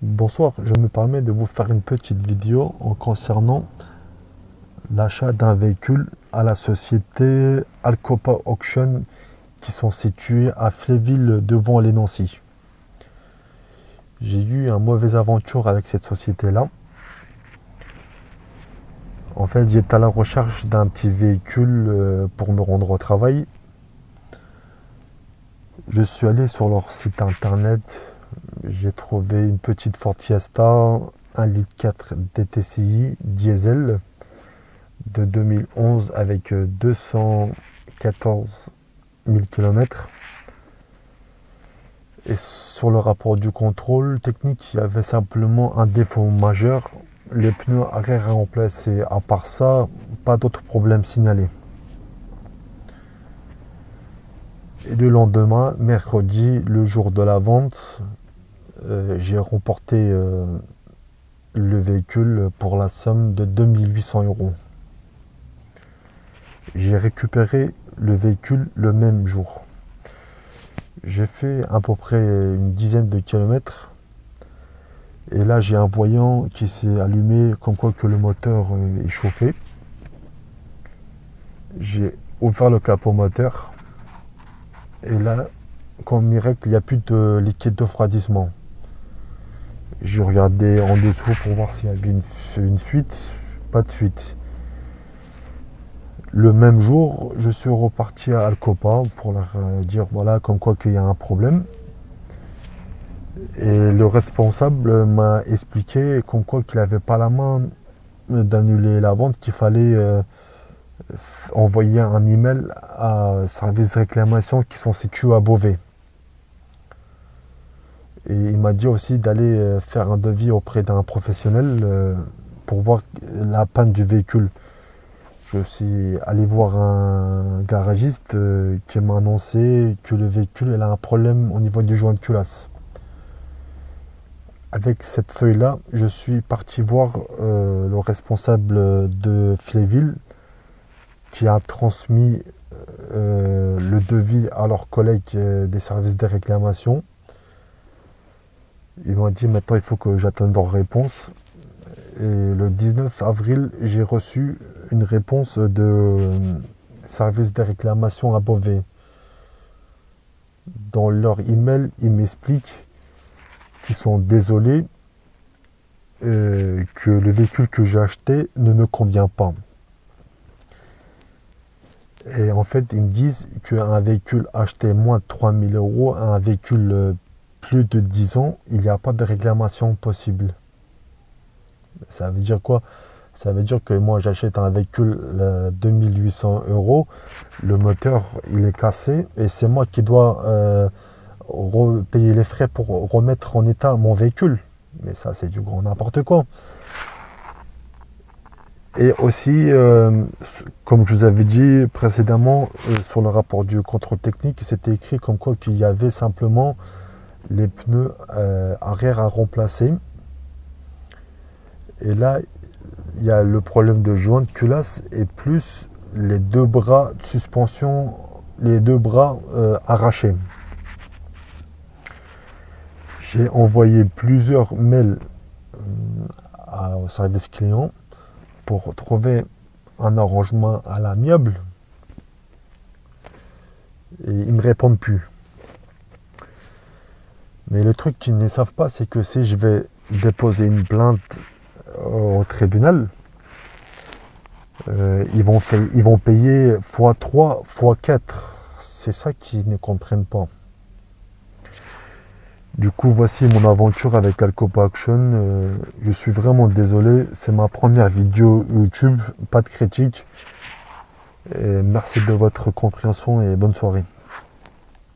Bonsoir, je me permets de vous faire une petite vidéo en concernant l'achat d'un véhicule à la société Alcopa Auction qui sont situés à Fléville devant les Nancy. J'ai eu une mauvaise aventure avec cette société-là. En fait, j'étais à la recherche d'un petit véhicule pour me rendre au travail. Je suis allé sur leur site internet. J'ai trouvé une petite Ford Fiesta 1,4 litre DTCI diesel de 2011 avec 214 000 km. Et sur le rapport du contrôle technique, il y avait simplement un défaut majeur, les pneus arrière à remplacer. À part ça, pas d'autres problèmes signalés. Et le lendemain, mercredi, le jour de la vente, j'ai remporté le véhicule pour la somme de 2800 euros. J'ai récupéré le véhicule le même jour. J'ai fait à peu près une dizaine de kilomètres. Et là, j'ai un voyant qui s'est allumé comme quoi que le moteur est chauffé. J'ai ouvert le capot moteur. Et là, comme miracle, il n'y a plus de liquide de refroidissement. J'ai regardé en dessous pour voir s'il y avait une fuite. Pas de fuite. Le même jour, je suis reparti à Alcopa pour leur dire voilà comme quoi qu'il y a un problème. Et le responsable m'a expliqué comme quoi qu'il n'avait pas la main d'annuler la vente, qu'il fallait envoyer un email à service de réclamation qui sont situés à Beauvais. Et il m'a dit aussi d'aller faire un devis auprès d'un professionnel pour voir la panne du véhicule. Je suis allé voir un garagiste qui m'a annoncé que le véhicule a un problème au niveau du joint de culasse. Avec cette feuille-là, je suis parti voir le responsable de Fléville qui a transmis le devis à leurs collègues des services des réclamations. Ils m'ont dit maintenant il faut que j'attende leur réponse. Et le 19 avril, j'ai reçu une réponse de service des réclamations à Beauvais. Dans leur email, ils m'expliquent qu'ils sont désolés que le véhicule que j'ai acheté ne me convient pas. Et en fait, ils me disent qu'un véhicule acheté moins de 3 000 euros, un véhicule plus de 10 ans, il n'y a pas de réclamation possible. Ça veut dire quoi? Ça veut dire que moi j'achète un véhicule 2800 euros, le moteur il est cassé et c'est moi qui dois payer les frais pour remettre en état mon véhicule. Mais ça c'est du grand n'importe quoi. Et aussi, comme je vous avais dit précédemment, sur le rapport du contrôle technique, c'était écrit comme quoi qu'il y avait simplement les pneus arrière à remplacer. Et là, il y a le problème de joint de culasse et plus les deux bras de suspension, les deux bras arrachés. J'ai envoyé plusieurs mails au service client pour trouver un arrangement à l'amiable et ils ne me répondent plus. Mais le truc qu'ils ne savent pas, c'est que si je vais déposer une plainte au tribunal, ils vont payer x3, x4. C'est ça qu'ils ne comprennent pas. Du coup, voici mon aventure avec Alcopa Auction. Je suis vraiment désolé. C'est ma première vidéo YouTube. Pas de critique. Et merci de votre compréhension et bonne soirée.